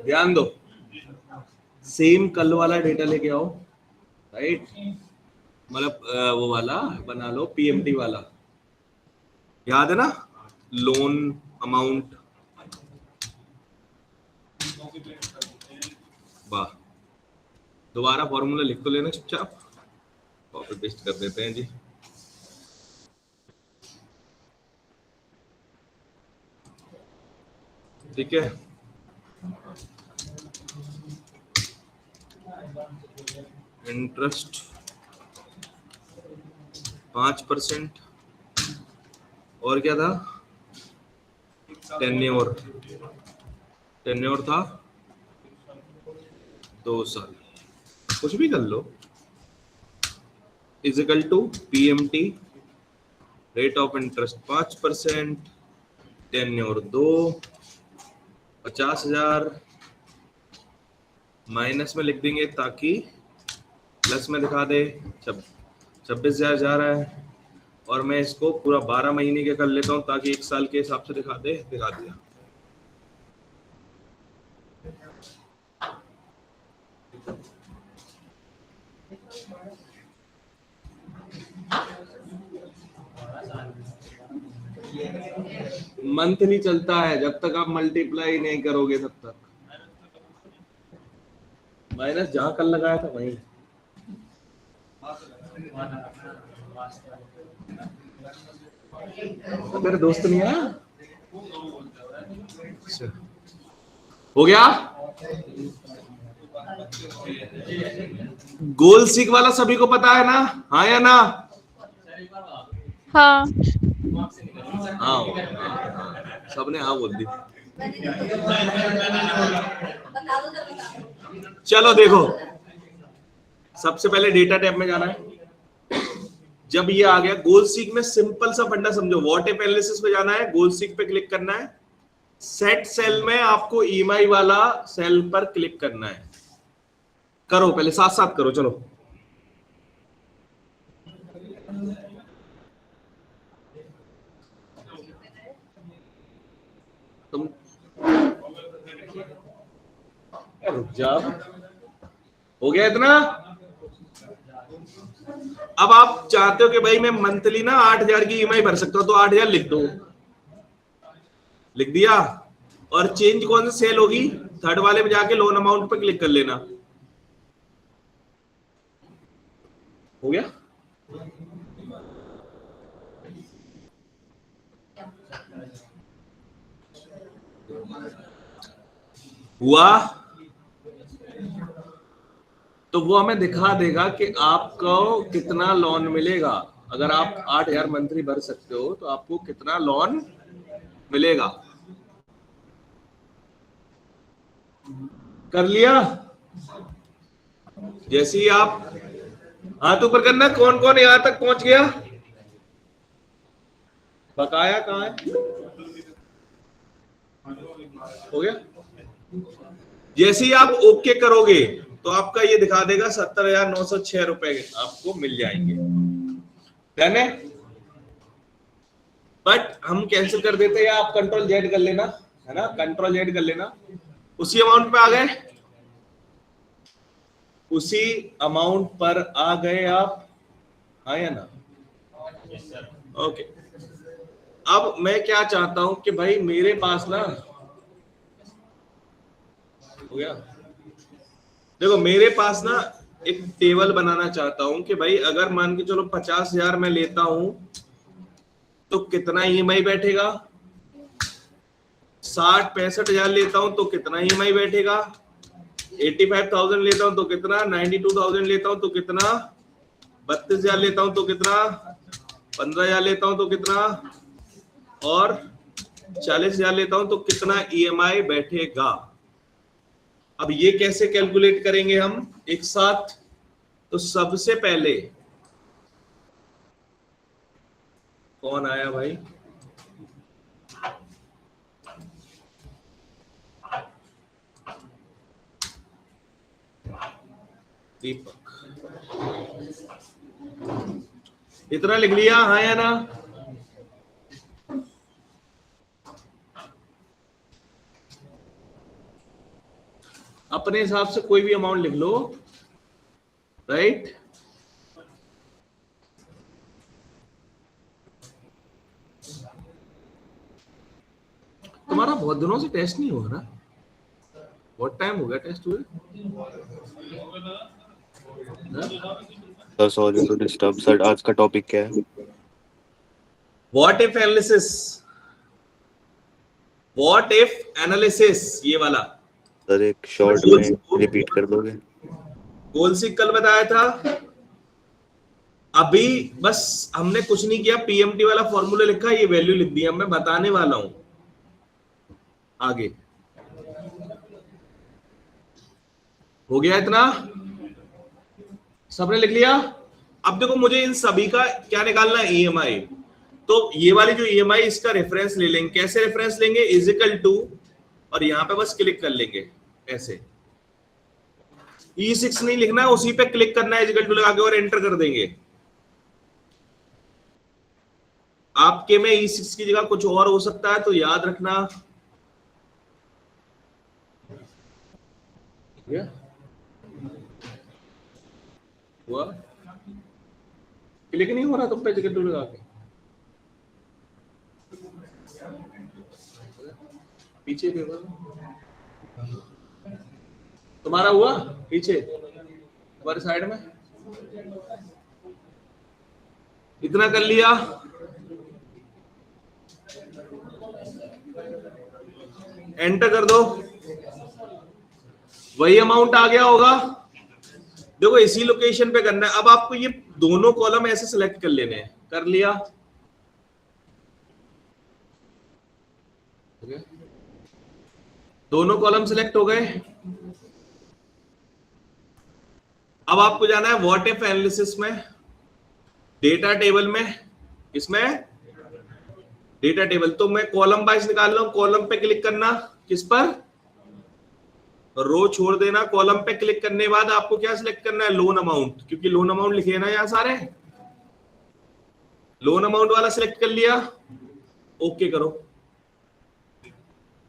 ध्यान दो, सेम कल वाला डेटा लेके आओ, राइट, मतलब वो वाला बना लो, पीएमटी वाला, याद है ना, लोन अमाउंट, वाह, दोबारा फॉर्मूला लिख तो लेना चुपचाप, कॉपी पेस्ट कर देते हैं जी। ठीक है, इंटरेस्ट 5%, और क्या था, टेन्योर था 2 साल, कुछ भी कर लो, is equal to PMT, rate of interest 5%, tenure 2, 50,000 minus में लिख देंगे ताकि प्लस में दिखा दे, 26,000 जा रहा है, और मैं इसको पूरा 12 महीने के कर लेता हूं ताकि 1 साल के हिसाब से दिखा दिया। मंथ नहीं चलता है जब तक आप मल्टीप्लाई नहीं करोगे तब तक, माइनस जहां कल लगाया था वहीं, तो मेरे दोस्त नहीं आया, हो गया। गोल सीक वाला सभी को पता है ना, हाँ या ना? हाँ हाँ, सबने हाँ बोल दी। चलो देखो, सबसे पहले डेटा टैब में जाना है, जब ये आ गया गोल सीक में सिंपल सा फंडा समझो, व्हाट इफ एनालिसिस पे जाना है, गोल सीक पे क्लिक करना है, सेट सेल में आपको ईएमआई वाला सेल पर क्लिक करना है, करो पहले साथ साथ करो, चलो तुम रुक जाओ, हो गया इतना। अब आप चाहते हो कि भाई मैं मंथली ना 8,000 की ईएमआई भर सकता हूं, तो 8,000 लिख दो, लिख दिया, और चेंज कौन सी सेल होगी, थर्ड वाले में जाके लोन अमाउंट पे क्लिक कर लेना, हो गया। हुआ, तो वो हमें दिखा देगा कि आपको कितना लोन मिलेगा, अगर आप 8,000 मंथली भर सकते हो तो आपको कितना लोन मिलेगा। कर लिया, जैसे ही आप हाथ ऊपर करना, कौन कौन यहां तक पहुंच गया, बकाया कहां है, हो गया। जैसे ही आप ओके करोगे तो आपका ये दिखा देगा 70,906 रुपए आपको मिल जाएंगे, डन है। बट हम कैंसिल कर देते हैं, आप कंट्रोल जेड कर लेना, है ना, कंट्रोल जेड कर लेना, उसी अमाउंट पे आ गए, उसी अमाउंट पर आ गए आप, हाँ या ना, ओके। अब मैं क्या चाहता हूं कि भाई मेरे पास ना, हो गया, देखो मेरे पास ना एक टेबल बनाना चाहता हूं कि भाई अगर मान के चलो 50,000 मैं लेता हूं तो कितना ईएमआई बैठेगा, 65,000 लेता हूं तो कितना ईएमआई बैठेगा, 85,000 लेता हूं तो कितना, 92,000 लेता हूं तो कितना, 32,000 लेता हूं तो कितना, 15,000 लेता हूं तो कितना, और 40,000 लेता हूं तो कितना ईएमआई बैठेगा। अब ये कैसे कैलकुलेट करेंगे हम एक साथ, तो सबसे पहले कौन आया भाई, दीपक, इतना लिख लिया, हाँ या ना? अपने हिसाब से कोई भी अमाउंट लिख लो, राइट। तुम्हारा बहुत दिनों से टेस्ट नहीं हुआ ना? बहुत टाइम हो गया टेस्ट हुए। सॉरी टू डिस्टर्ब सर, आज का टॉपिक क्या है? What if analysis. What if analysis, ये वाला सर एक शॉर्ट में रिपीट कर दोगे? गोल सी कल बताया था। अभी बस हमने कुछ नहीं किया, पीएमटी वाला फॉर्मूला लिखा, ये वैल्यू लिख दी, मैं बताने वाला हूं आगे। हो गया इतना? सबने लिख लिया? अब देखो मुझे इन सभी का क्या निकालना है, ईएमआई। तो ये वाली जो ईएमआई, इसका रेफरेंस ले लेंगे। कैसे रेफरेंस लेंगे? इजिकल टू, और यहां पे बस क्लिक कर लेंगे ऐसे। E6 नहीं लिखना है, उसी पे क्लिक करना है इजिकल टू लगा के और एंटर कर देंगे। आपके में E6 की जगह कुछ और हो सकता है, तो याद रखना। हुआ? क्लिक नहीं हो रहा तुम पे इजिकल टू लगा के? पीछे देखो, तुम्हारा हुआ पीछे तुम्हारे साइड में? इतना कर लिया? एंटर कर दो, वही अमाउंट आ गया होगा। देखो इसी लोकेशन पे करना है। अब आपको ये दोनों कॉलम ऐसे सिलेक्ट कर लेने हैं। कर लिया? दोनों कॉलम सिलेक्ट हो गए। अब आपको जाना है व्हाट इफ एनालिसिस में, डेटा टेबल में। इसमें डेटा टेबल, तो मैं कॉलम वाइज निकाल रहा हूं। कॉलम पे क्लिक करना, किस पर? रो छोड़ देना। कॉलम पे क्लिक करने के बाद आपको क्या सिलेक्ट करना है? लोन अमाउंट, क्योंकि लोन अमाउंट लिखे ना यहां सारे। लोन अमाउंट वाला सिलेक्ट कर लिया, ओके करो।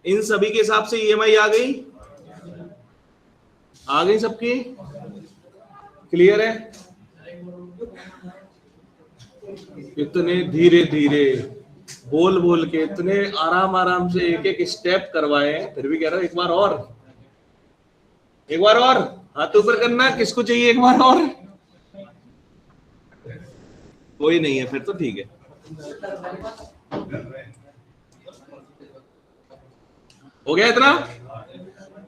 इन सभी के हिसाब से ईएमआई आ गई, आ गई सबकी? क्लियर है? इतने धीरे धीरे बोल बोल के, इतने आराम आराम से एक एक स्टेप करवाए, फिर भी कह रहा हूं एक बार और, एक बार और। हाथ ऊपर करना, किसको चाहिए एक बार और? कोई नहीं है, फिर तो ठीक है। हो गया इतना?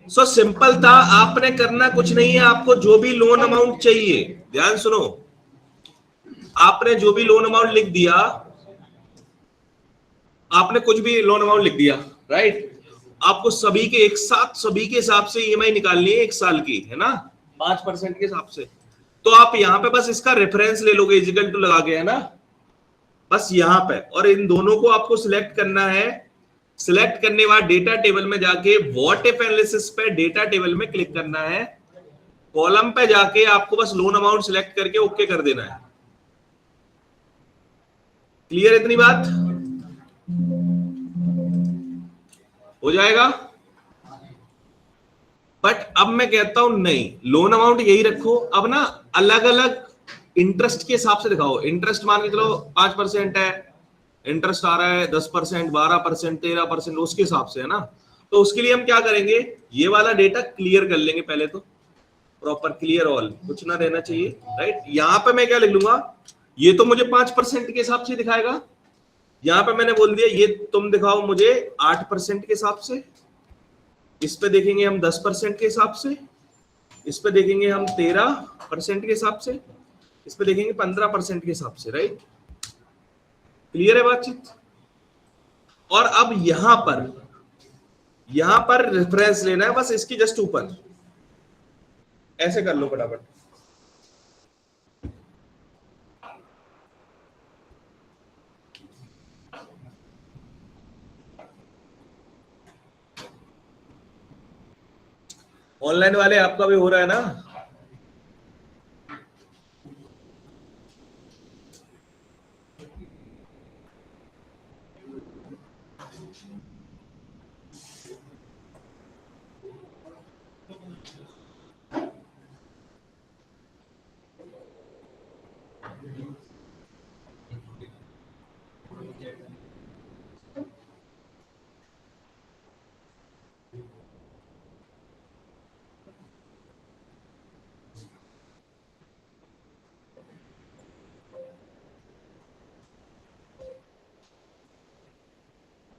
सो सिंपल था। आपने करना कुछ नहीं है। आपको जो भी लोन अमाउंट चाहिए, ध्यान सुनो, आपने जो भी लोन अमाउंट लिख दिया, आपने कुछ भी लोन अमाउंट लिख दिया, राइट। आपको सभी के एक साथ, सभी के हिसाब से ईएमआई निकालनी है 1 साल की, है ना, 5% के हिसाब से। तो आप यहां पे बस इसका रेफरेंस ले लोगे इजिकल टू लगा के, है ना, बस यहां पे। और इन दोनों को आपको सिलेक्ट करना है। सिलेक्ट करने के बाद डेटा टेबल में जाके व्हाट इफ एनालिसिस पे डेटा टेबल में क्लिक करना है। कॉलम पे जाके आपको बस लोन अमाउंट सिलेक्ट करके ओके कर देना है। क्लियर इतनी बात? हो जाएगा? बट अब मैं कहता हूं नहीं, लोन अमाउंट यही रखो। अब ना अलग अलग इंटरेस्ट के हिसाब से दिखाओ। इंटरेस्ट मान के चलो 5% है, इंटरेस्ट आ रहा है 10%, 12%, 13%, उसके हिसाब से, है ना। तो उसके लिए हम क्या करेंगे, ये वाला डेटा क्लियर कर लेंगे पहले तो, प्रॉपर क्लियर ऑल, कुछ ना रहना चाहिए, राइट। यहां पे मैं क्या लिख लूंगा, ये तो मुझे 5% के हिसाब से दिखाएगा। यहां पे मैंने बोल दिया ये तुम दिखाओ मुझे 8% के हिसाब से। इस पे देखेंगे हम 10% के हिसाब से। इस पे देखेंगे हम 13% के हिसाब से। इस पे देखेंगे 15% के हिसाब से, राइट। क्लियर है बातचीत? और अब यहां पर रेफरेंस लेना है, बस इसकी जस्ट ऊपर ऐसे कर लो फटाफट। ऑनलाइन वाले आपका भी हो रहा है ना?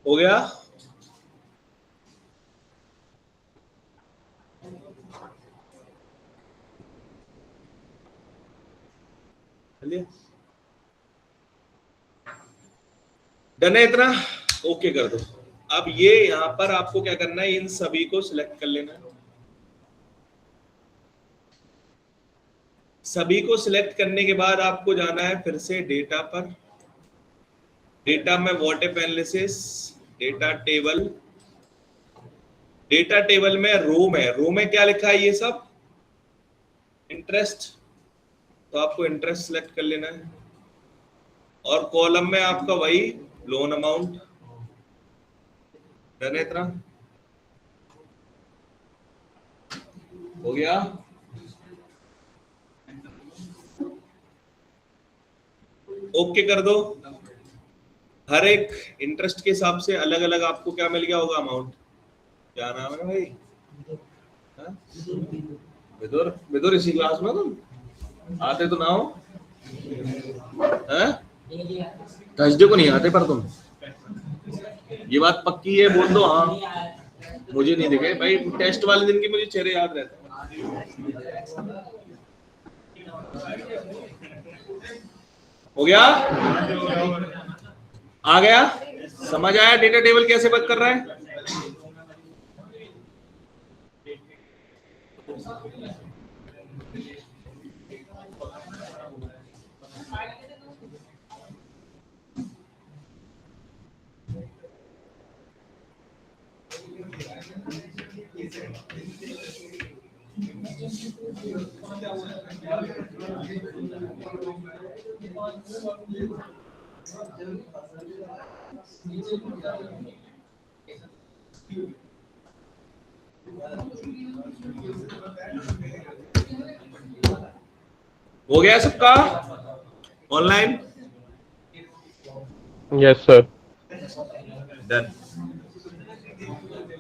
हो गया? चलिए, डन है इतना? ओके कर दो। अब ये यहां पर आपको क्या करना है, इन सभी को सिलेक्ट कर लेना है। सभी को सिलेक्ट करने के बाद आपको जाना है फिर से डेटा पर। डेटा में what analysis, data table. Data table में रो में क्या लिखा है, ये सब इंटरेस्ट, तो आपको इंटरेस्ट सिलेक्ट कर लेना है। और कॉलम में आपका वही लोन अमाउंट। डन है इतना? हो गया? ओके कर दो। हर एक इंटरेस्ट के हिसाब से अलग अलग आपको क्या मिल गया होगा अमाउंट। क्या नाम है भाई? विदुर, विदुर इसी क्लास में तुम आते तो ना हो? थर्सडे को नहीं आते पर तुम, ये बात पक्की है, बोल दो हाँ। मुझे नहीं दिखे भाई, टेस्ट वाले दिन के मुझे चेहरे याद रहते हैं। हो गया? आ गया? समझ आया डेटा टेबल कैसे वर्क कर रहा है? हो गया सबका ऑनलाइन? Yes sir. डन।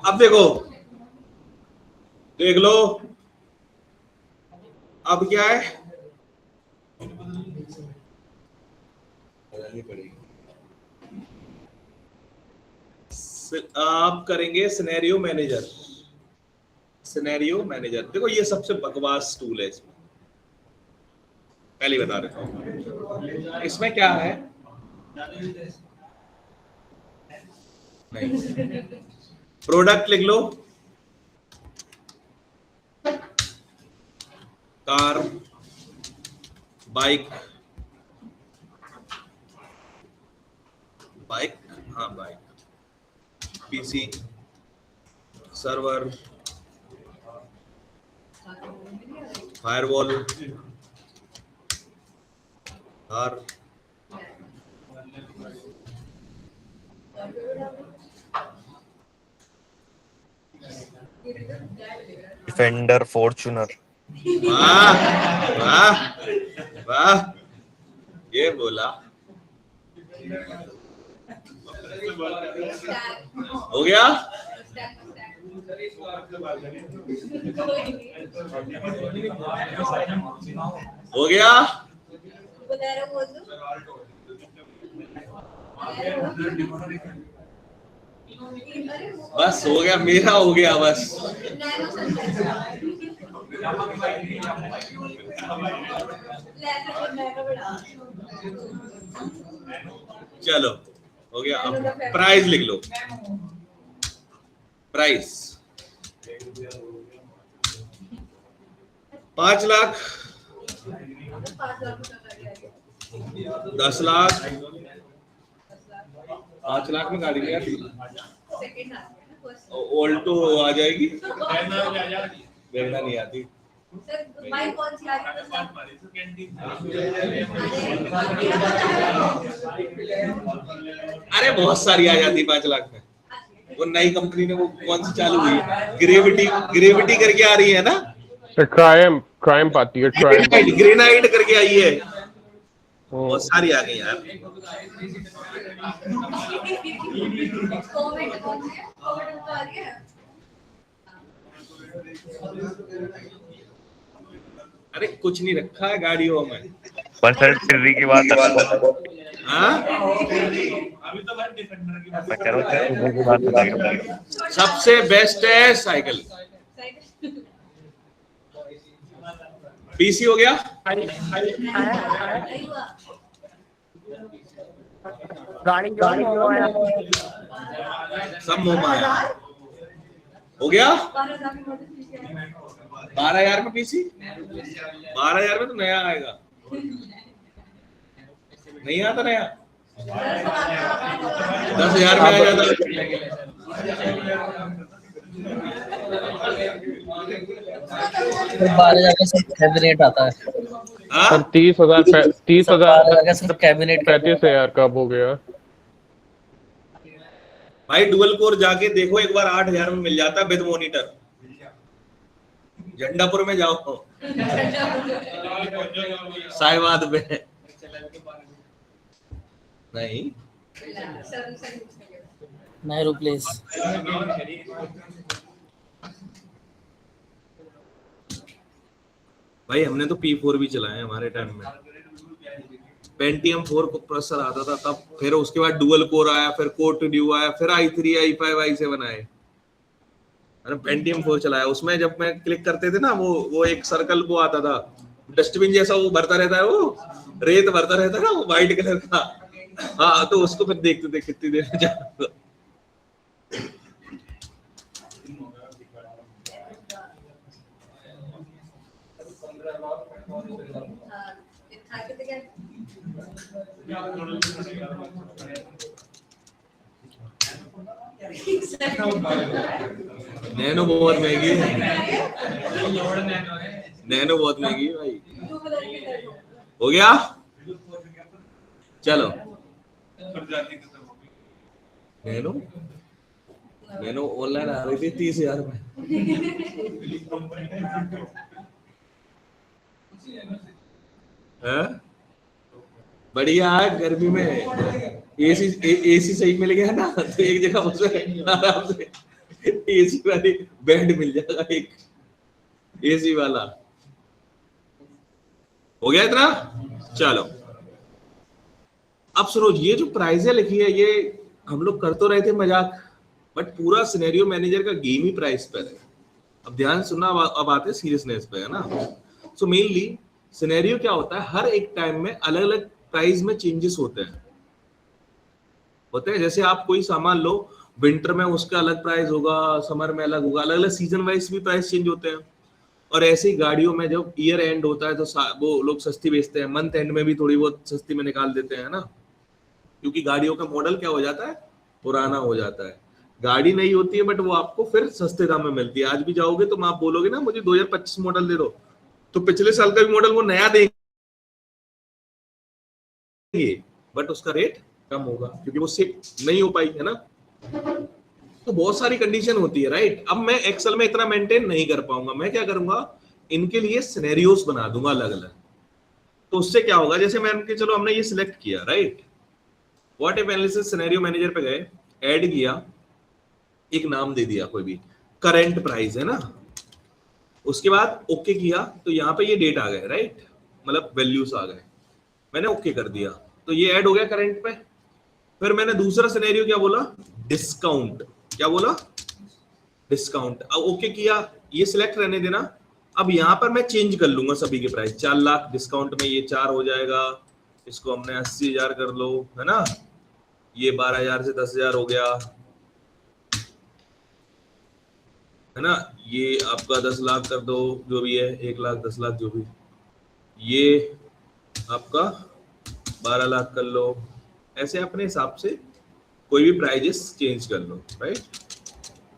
अब देखो, देख लो अब क्या है, आप करेंगे सिनेरियो मैनेजर। सिनेरियो मैनेजर देखो, ये सबसे बकवास टूल है इसमें, पहले बता देता हूं। इसमें क्या है, नहीं, प्रोडक्ट लिख लो, कार, बाइक, बाइक, हाँ bike, PC, server, firewall, car, defender, Fortuner. वाह वाह वाह, ये बोला। हो गया? हो गया? बस हो गया, मेरा हो गया बस। चलो हो गया। अब प्राइस लिख लो, प्राइस 5 लाख, 10 लाख, 5 लाख में गाड़ी यार ऑल्टो आ जाएगी, वेरना नहीं आती। अरे बहुत सारी आ जाती 5 लाख में। वो नई कंपनी ने वो कौन सी चालू हुई है, ग्रेविटी ग्रेविटी करके आ रही है ना, ट्रायम्फ आती है, ट्रायम्फ। ग्रेनाइट करके आई है, बहुत सारी आ गई यार। अरे कुछ नहीं रखा है गाड़ियों में, 133 की बात रखो। हाँ मैं कह रहा हूँ 133 की बात रखो। सबसे बेस्ट है साइकिल। पीसी हो गया, सब मुंह माया हो गया। 12,000 में पीसी, 12,000 में तो नया आएगा, नहीं आता नया, 10,000 में आ जाता। फिर 12,000 का सिर्फ कैबिनेट आता है। सर 30,000 12,000 का सिर्फ कैबिनेट 35,000 का हो गया। भाई डुअल कोर जाके देखो एक बार, 8,000 में मिल जाता विद मॉनिटर। झंडापुर में जाओ, साहिबाद में नहीं, नेहरू प्लेस। भाई हमने तो P4 भी चलाए हैं हमारे टाइम में, पेंटियम 4 प्रोसेसर आता था तब, फिर उसके बाद डुअल कोर आया, फिर कोर टू ड्यू आया, फिर i3 i5 i7 आए। अरे पेंटियम 4 चलाया, उसमें जब मैं क्लिक करते थे ना, वो एक सर्कल वो आता था, डस्टबिन जैसा वो भरता रहता है, वो रेत भरता रहता है ना, वो व्हाइट कलर का। हाँ तो उसको फिर देखते थे कितनी देर में जाता। नैनो बहुत महंगी है, नैनो बहुत महंगी है भाई। हो गया, चलो नैनो, नैनो ऑनलाइन आ रही थी 30,000 में। बढ़िया है, गर्मी में एसी सही मिल गया ना, तो एक जगह उसमें आराम से एसी वाली बेड मिल जाएगा, एक एसी वाला। हो गया इतना, चलो अब सुनो, ये जो प्राइस लिखी है ये हम लोग कर तो रहे थे मजाक, बट पूरा सिनेरियो मैनेजर का गेम ही प्राइस पर है। अब ध्यान सुनना, अब आते हैं सीरियसनेस पे, है ना। सो मेनली सिनेरियो क्या होता है, हर एक टाइम में अलग अलग प्राइस में चेंजेस होते हैं। जैसे आप कोई सामान लो, विंटर में उसका अलग प्राइस होगा, समर में अलग होगा, अलग अलग सीजन वाइज भी प्राइस चेंज होते हैं। और ऐसे ही गाड़ियों में जब ईयर एंड होता है तो वो लोग सस्ती बेचते हैं, मंथ एंड में भी थोड़ी बहुत सस्ती में निकाल देते हैं ना, क्योंकि गाड़ियों का मॉडल क्या हो जाता है, पुराना हो जाता है। गाड़ी नहीं होती है बट वो आपको फिर सस्ते दाम में मिलती है। आज भी जाओगे तो आप बोलोगे ना मुझे 2025 मॉडल दे दो, तो पिछले साल का भी मॉडल वो नया देंगे, बट उसका रेट कम होगा क्योंकि वो सेल नहीं हो पाई, है ना। तो बहुत सारी कंडीशन होती है, राइट। अब मैं एक्सेल में इतना मेंटेन नहीं कर पाऊंगा, मैं क्या करूंगा, इनके लिए सिनेरियोस बना दूंगा अलग अलग। तो उससे क्या होगा, जैसे मैंने चलो हमने ये सिलेक्ट किया, right, what if analysis scenario manager पे गए, ऐड किया, एक नाम दे दिया कोई भी, करंट प्राइस है ना, उसके बाद ओके किया, तो यहाँ पे ये डेट आ गए, राइट, मतलब वैल्यूज आ गए, मैंने ओके कर दिया तो ये ऐड हो गया करंट पे। फिर मैंने दूसरा सिनेरियो क्या बोला, डिस्काउंट, क्या बोला, डिस्काउंट। अब ओके किया, ये सिलेक्ट रहने देना। अब यहाँ पर मैं चेंज कर लूंगा सभी के प्राइस, 4 लाख डिस्काउंट में ये 4 हो जाएगा, इसको हमने 80,000 कर लो, है ना, ये 12,000 से 10,000 हो गया, है ना, ये आपका 10 लाख कर दो, जो भी है 1 लाख 10 लाख जो भी, ये आपका 12 लाख कर लो। ऐसे अपने हिसाब से कोई भी प्राइजेस चेंज कर लो, राइट,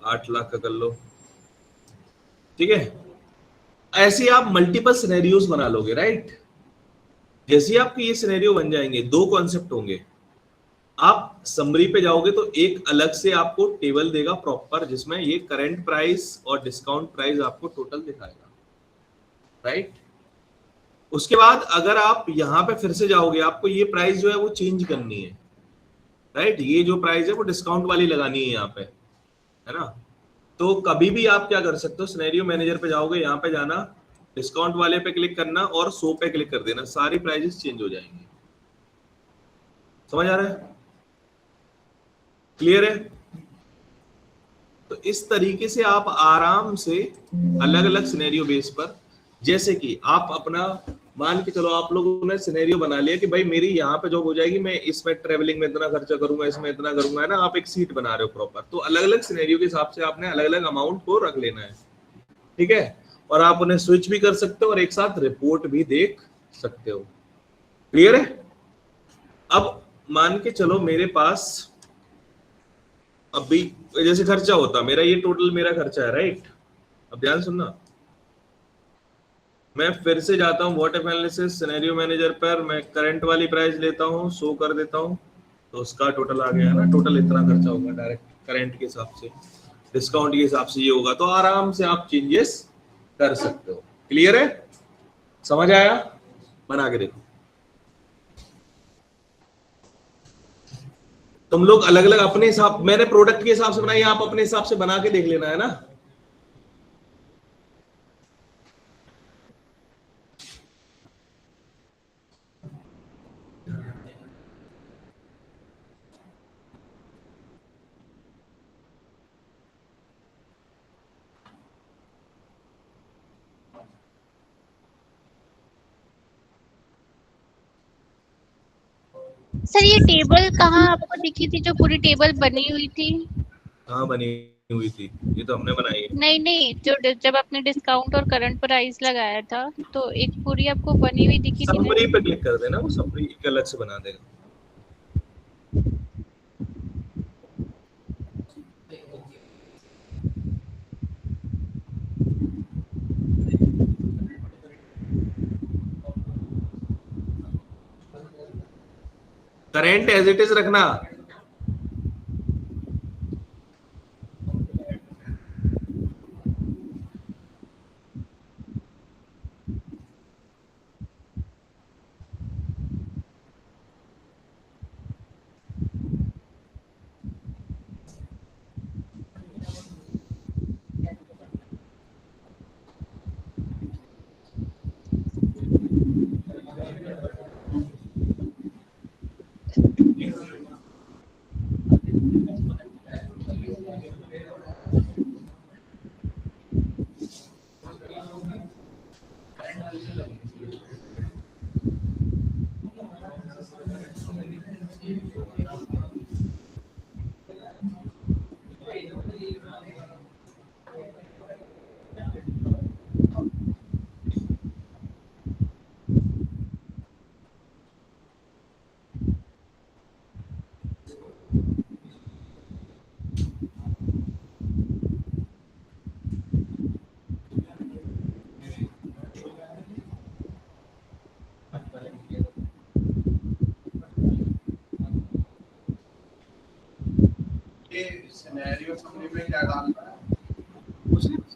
8 लाख का कर लो, ठीक है। ऐसे आप मल्टीपल सिनेरियोस बना लोगे, राइट। जैसे आपके ये सिनेरियो बन जाएंगे, 2 कॉन्सेप्ट होंगे, आप समरी पे जाओगे तो एक अलग से आपको टेबल देगा प्रॉपर, जिसमें ये करंट प्राइस और डिस्काउंट प्राइस आपको टोटल दिखाएगा, राइट। उसके बाद अगर आप यहाँ पे फिर से जाओगे, आपको ये प्राइस जो है वो चेंज करनी है, राइट। ये जो प्राइस है वो डिस्काउंट वाली लगानी है यहाँ पे, है ना। तो कभी भी आप क्या कर सकते हो, सिनेरियो मैनेजर पे जाओगे, यहाँ पे जाना, डिस्काउंट वाले पे क्लिक करना और शो पे क्लिक कर देना, सारी प्राइजेस चेंज हो जाएंगी। समझ आ रहा है? क्लियर है? तो इस तरीके से आप आराम से अलग अलग सिनेरियो बेस पर, जैसे कि आप अपना मान के चलो, आप लोगों ने सिनेरियो बना लिया कि भाई मेरी यहाँ पे जॉब हो जाएगी, मैं इसमें ट्रेवलिंग में इतना खर्चा करूंगा, इसमें इतना करूंगा, है ना। आप एक सीट बना रहे हो प्रॉपर, तो अलग अलग सिनेरियो के हिसाब से आपने अलग अलग अमाउंट को रख लेना है, ठीक है। और आप उन्हें स्विच भी कर सकते हो और एक साथ रिपोर्ट भी देख सकते हो। क्लियर है? अब मान के चलो मेरे पास अभी जैसे खर्चा होता मेरा, ये टोटल मेरा खर्चा है, राइट। अब ध्यान सुनना, मैं फिर से जाता हूँ what if analysis scenario manager पर, मैं करंट वाली प्राइस लेता हूँ, शो कर देता हूँ, तो उसका टोटल आ गया ना। टोटल इतना खर्चा होगा डायरेक्ट करंट के हिसाब से, डिस्काउंट के हिसाब से ये होगा, तो आराम से आप चेंजेस कर सकते हो। क्लियर है? समझ आया? बना के देखो। तुम लोग अलग अलग अपने हिसाब, मैंने प्रोडक्ट के हिसाब से बनाई, आप अपने हिसाब से बना के देख लेना, है ना। सर ये टेबल कहाँ आपको दिखी थी, जो पूरी टेबल बनी हुई थी? हाँ बनी हुई थी, ये तो हमने बनाई है। नहीं नहीं, जो जब आपने डिस्काउंट और करंट प्राइस लगाया था, तो एक पूरी आपको बनी हुई दिखी थी ना? समरी पे क्लिक कर देना, वो समरी एक अलग से बना देगा। करंट एज इट इज रखना।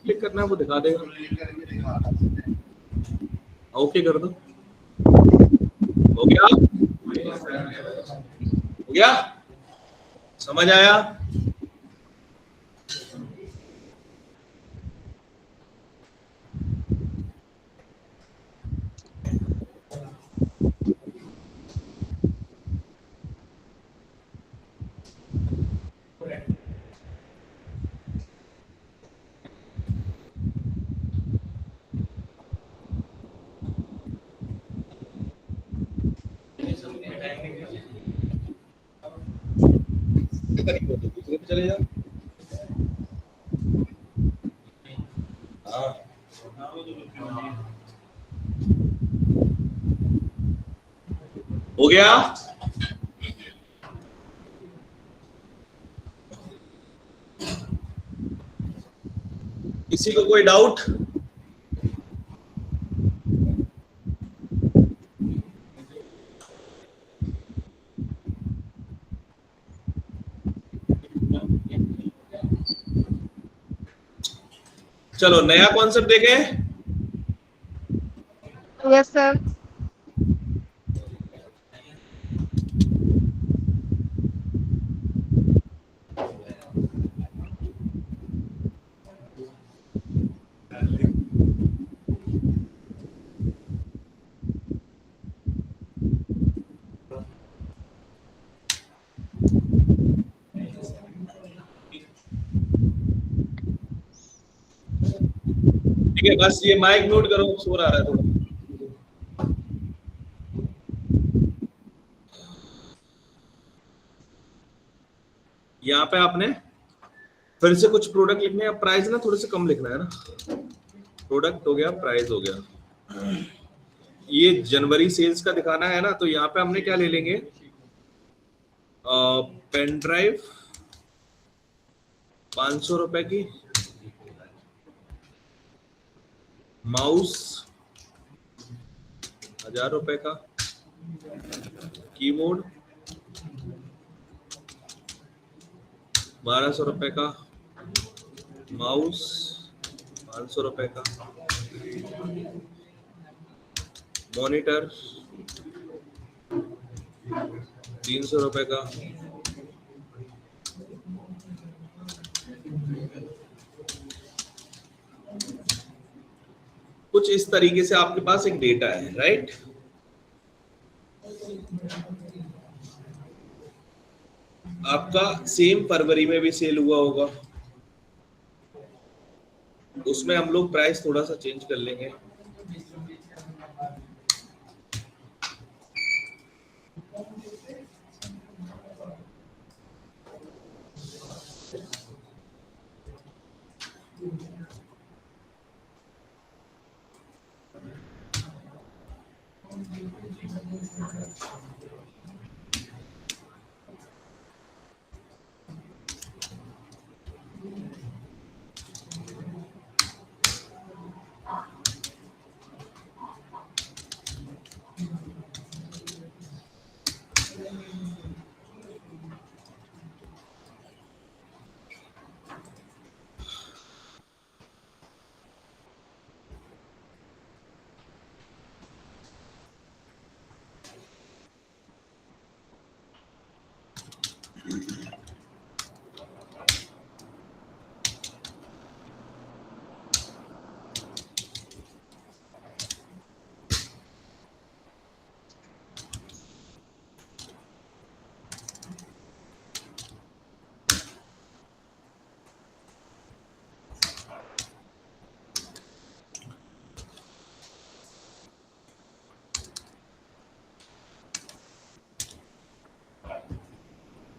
क्लिक करना है, वो दिखा देगा। ओके कर दो। हो गया? हो गया? समझ आया? दूसरे पे चले जाओ। हाँ हो गया? किसी को कोई डाउट? चलो नया कॉन्सेप्ट देखें। Yes sir. ठीक है, बस ये माइक म्यूट करो, शोर आ रहा है थोड़ा। यहाँ पे आपने फिर से कुछ प्रोडक्ट लिखने हैं, प्राइस ना थोड़े से कम लिखना है ना। प्रोडक्ट हो गया, प्राइस हो गया। ये जनवरी सेल्स का दिखाना है ना, तो यहाँ पे हमने क्या ले लेंगे, पेन ड्राइव 500 रुपए की, माउस 1000 रुपए का, कीबोर्ड 1200 रुपए का, माउस 500 रुपए का, मॉनिटर 300 रुपए का, कुछ इस तरीके से आपके पास एक डेटा है, राइट। आपका सेम फरवरी में भी सेल हुआ होगा, उसमें हम लोग प्राइस थोड़ा सा चेंज कर लेंगे।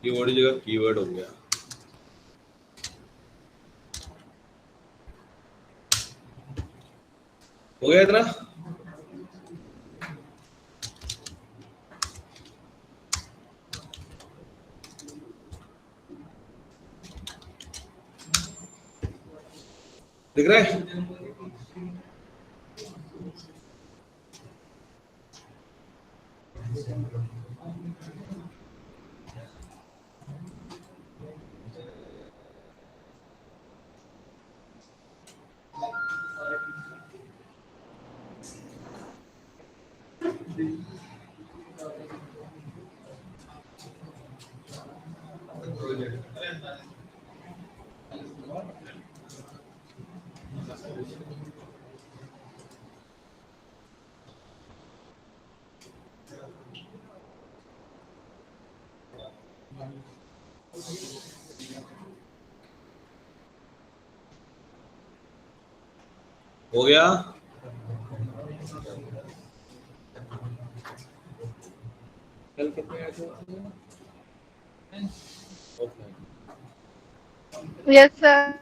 कीवर्ड की जगह कीवर्ड हो गया। हो गया इतना। दिख रहा है? हो गया। कल कितने आए थे? Yes sir.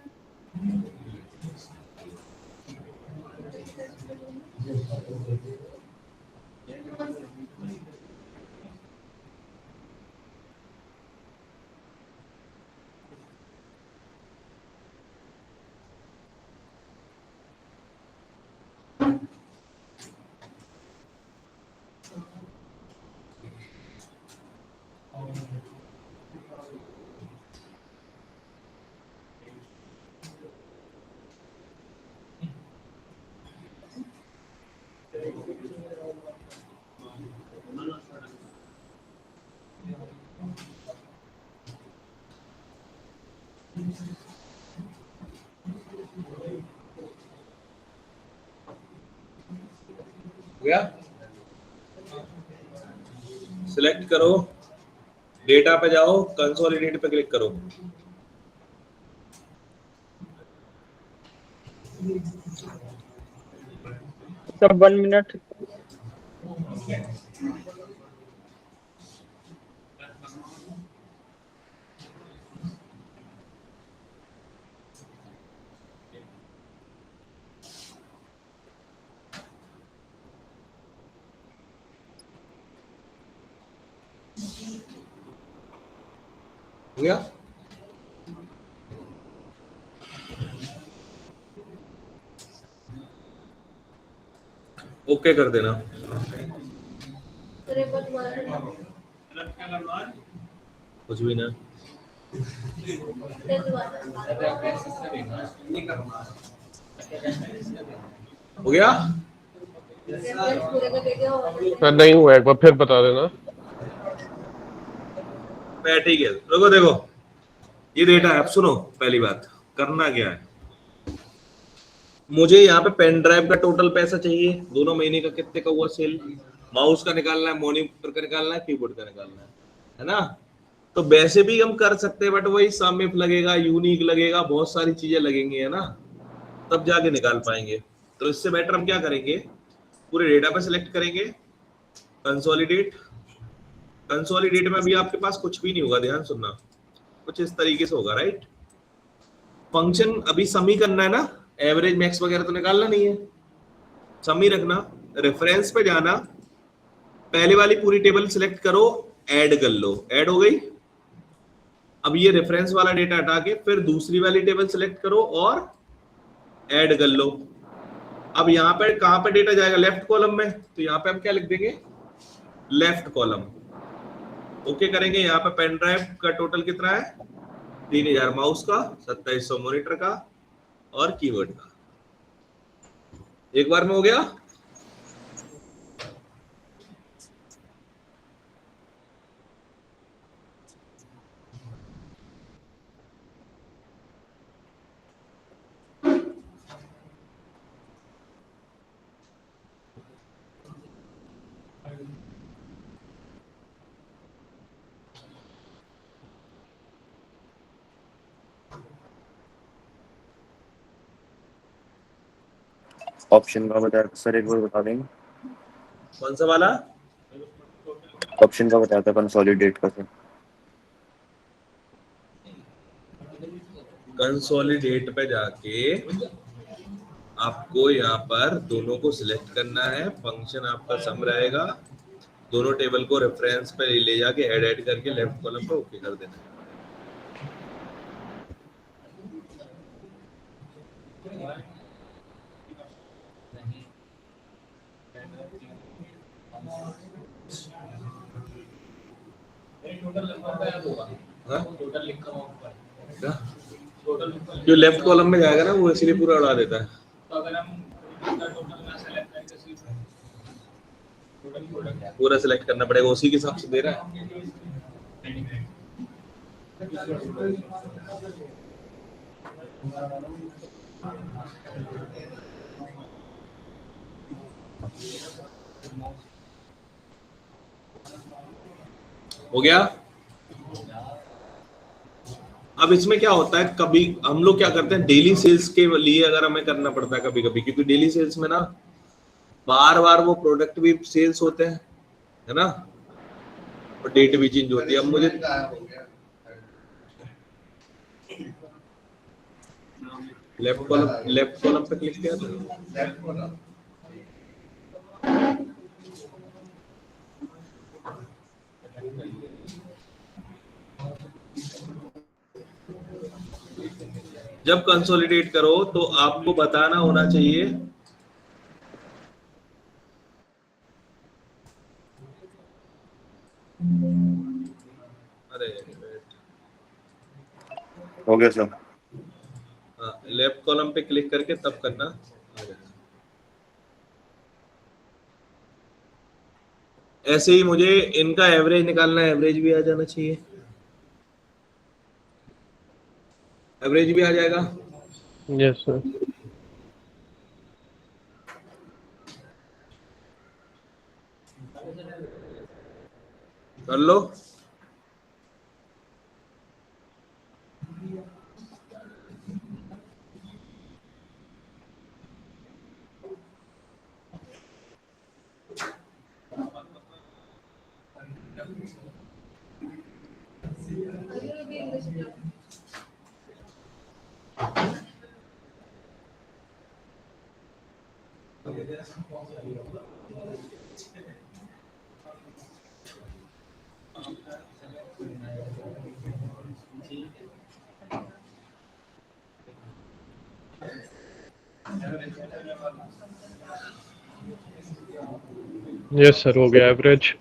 गया, सिलेक्ट करो, डेटा पे जाओ, कंसोलिडेट पे क्लिक करो। सब 1 मिनट। हो गया, ओके कर देना। कुछ भी ना, हो गया। सर नहीं हुआ, एक बार फिर बता देना। ठीक है, रुको, देखो ये डेटा है। अब सुनो, पहली बात करना क्या है, मुझे यहाँ पे पेन ड्राइव का टोटल पैसा चाहिए, दोनों महीने का कितने का हुआ सेल, माउस का निकालना है, मॉनिटर का निकालना है, कीबोर्ड का निकालना है ना। तो वैसे भी हम कर सकते हैं, बट वही सम इफ लगेगा, यूनिक लगेगा, बहुत सारी चीजें लगेंगी, है ना, तब जाके निकाल पाएंगे। तो इससे बेटर हम क्या करेंगे, पूरे डेटा पे सिलेक्ट करेंगे, कंसोलिडेट। कंसोलिडेट में भी आपके पास कुछ भी नहीं होगा, ध्यान सुनना, कुछ इस तरीके से होगा, राइट। फंक्शन अभी समी करना है ना, एवरेज मैक्स वगैरह तो निकालना नहीं है, समी रखना। रेफरेंस पे जाना, पहले वाली पूरी टेबल सिलेक्ट करो, ऐड कर लो, ऐड हो गई। अब ये रेफरेंस वाला डेटा हटा के फिर दूसरी वाली टेबल सिलेक्ट करो और ऐड कर लो। अब यहाँ पे कहां पे डेटा जाएगा, लेफ्ट कॉलम में, तो यहाँ पे हम क्या लिख देंगे, लेफ्ट कॉलम। ओके करेंगे। यहाँ पे पेन ड्राइव का टोटल कितना है, 3000, माउस का 2700, मॉनिटर का और कीबोर्ड का। एक बार में हो गया। ऑप्शन का बताया सर, एक बार बता देंगे। कौन सा वाला ऑप्शन का बताया था, कंसोलिडेट का सर। कंसोलिडेट पे जाके आपको यहाँ पर दोनों को सिलेक्ट करना है, फंक्शन आपका सम रहेगा, दोनों टेबल को रेफरेंस पे ले जाके ऐड करके लेफ्ट कॉलम पे ओके कर देना है। जो लेफ्ट कॉलम में जाएगा ना वो इसीलिए पूरा उड़ा देता है। पूरा सिलेक्ट करना पड़ेगा, उसी के हिसाब से दे रहा है। हो गया। अब इसमें क्या होता है, कभी हम लोग क्या करते हैं, डेली सेल्स के लिए अगर हमें करना पड़ता है कभी कभी, क्योंकि डेली सेल्स में ना बार बार वो प्रोडक्ट भी सेल्स होते हैं, है ना, और डेट भी चेंज होती है। अब मुझे लेफ्ट कॉलम पे क्लिक किया था, जब कंसोलिडेट करो तो आपको बताना होना चाहिए हो गया सर। हाँ, लेफ्ट कॉलम पे क्लिक करके तब करना। ऐसे ही मुझे इनका एवरेज निकालना है, एवरेज भी आ जाना चाहिए। एवरेज भी आ जाएगा। Yes sir. कर लो। यस सर, हो गया एवरेज।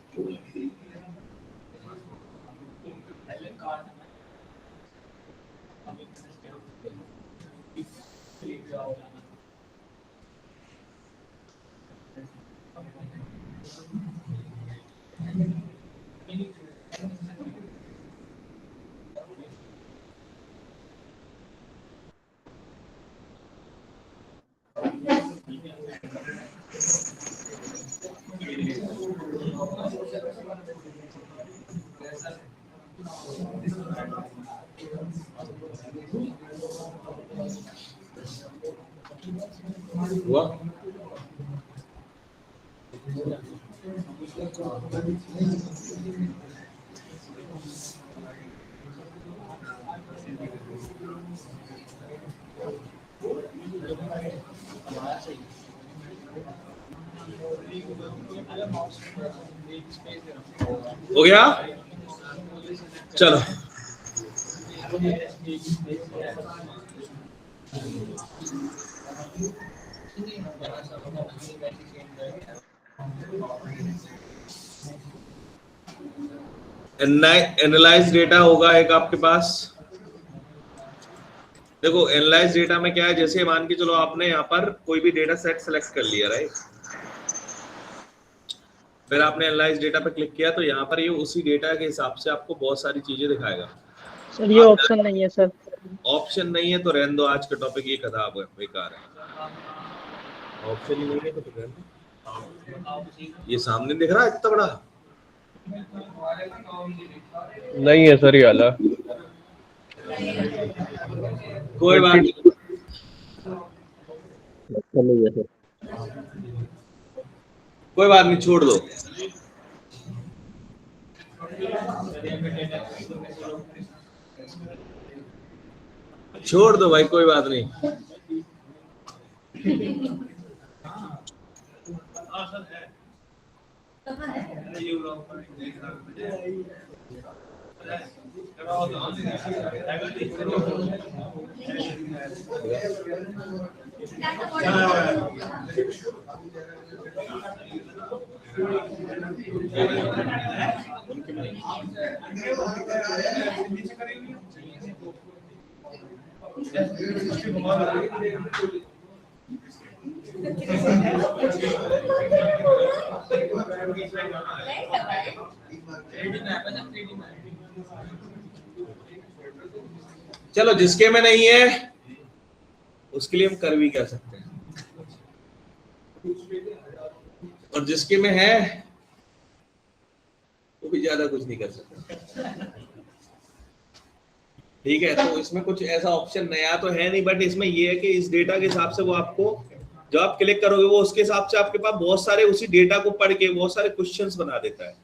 हुआ। हो गया। चलो एनालाइज डेटा होगा एक आपके पास। देखो एनालाइज डेटा में क्या है, जैसे मान के चलो आपने यहाँ पर कोई भी डेटा सेट सेलेक्ट कर लिया, राइट, फिर आपने एनालाइज डेटा पे क्लिक किया तो यहाँ पर ये उसी डेटा के हिसाब से आपको बहुत सारी चीजें दिखाएगा। सर ये ऑप्शन नहीं है सर। ऑप्शन नहीं है तो रहने दो, आज का टॉपिक ये खराब है, बेकार है। ऑप्शन ही नहीं है तो फिर रहने दो। ये सामने दिख रहा है इतना बड़ा? नहीं है सर ये वाला। कोई बात नहीं, नहीं है सर। कोई बात नहीं, छोड़ दो। छोड़ दो भाई, कोई बात नहीं। चलो जिसके में नहीं है उसके लिए हम कर भी क्या सकते हैं, और जिसके में है वो भी ज्यादा कुछ नहीं कर सकता। ठीक है, तो इसमें कुछ ऐसा ऑप्शन नया तो है नहीं, बट इसमें ये है कि इस डेटा के हिसाब से वो आपको, जब आप क्लिक करोगे वो उसके हिसाब से आपके पास बहुत सारे उसी डेटा को पढ़ के बहुत सारे क्वेश्चंस बना देता है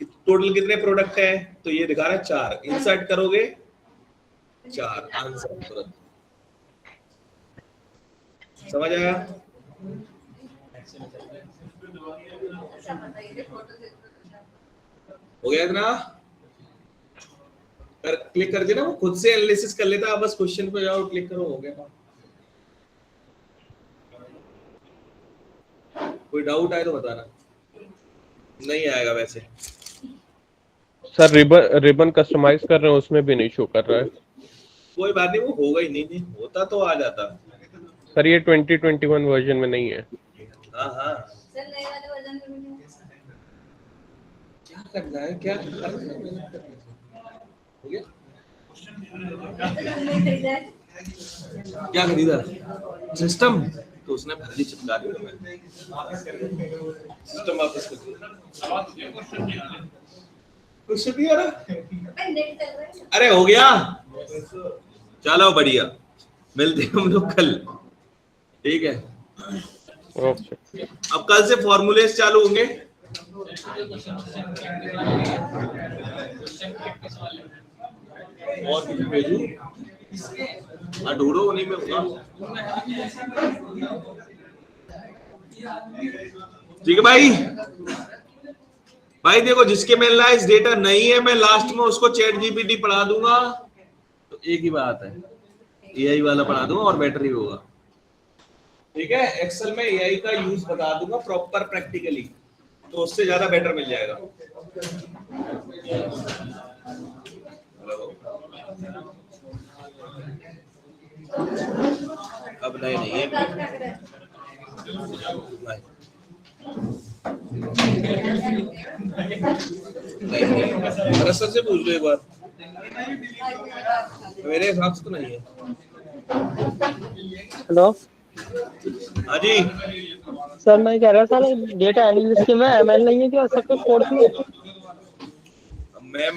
कि टोटल कितने प्रोडक्ट है, तो ये दिखा रहा है 4, इंसर्ट करोगे 4 आंसर तुरंत। समझ आया? हो गया इतना? क्लिक कर देना, वो खुद से एनालिसिस कर लेता है, बस क्वेश्चन पे जाओ, क्लिक करो, हो गया। कोई डाउट आए तो बताना। नहीं आएगा वैसे सर। रिबन कस्टमाइज कर रहे हैं, उसमें भी नहीं शो कर रहा है। कोई बात नहीं, वो होगा ही नहीं, होता तो आ जाता। सर ये 2021 वर्जन में नहीं है। हाँ हाँ, नए वाले वर्जन में क्या करना है, क्या करना है, हो गया। क्या खरीदा? सिस्टम। तो उसने भली चिपका दी हमें। सिस्टम वापस कर दिया। कुछ भी है ना? अरे हो गया। चलो बढ़िया, मिलते हैं हम लोग कल, ठीक है? ओके। अब कल से फॉर्मूलेस चालू होंगे। और कुछ भेजू? हाँ ढूंढो, उन्हीं में होगा। ठीक है भाई। भाई देखो, जिसके में एनालाइज डेटा नहीं है, मैं लास्ट में उसको चैट जीपीटी पढ़ा दूंगा, तो एक ही बात है, एआई वाला पढ़ा दूंगा और बेटर ही होगा। ठीक है, एक्सेल में एआई का यूज बता दूंगा प्रॉपर प्रैक्टिकली, तो उससे ज्यादा बेटर मिल जाएगा। अब नहीं है नहीं, सर से पूछ लो एक बार, मेरे हिसाब से तो नहीं है। हेलो हाँ जी सर, मैं कह रहा था डेटा एनालिस्ट में एमएल नहीं है क्या सबके कोर्स में?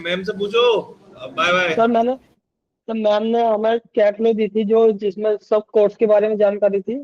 मैम से पूछो। Bye bye. सर मैम ने हमें कैटलॉग दी थी जो जिसमें सब कोर्स के बारे में जानकारी थी।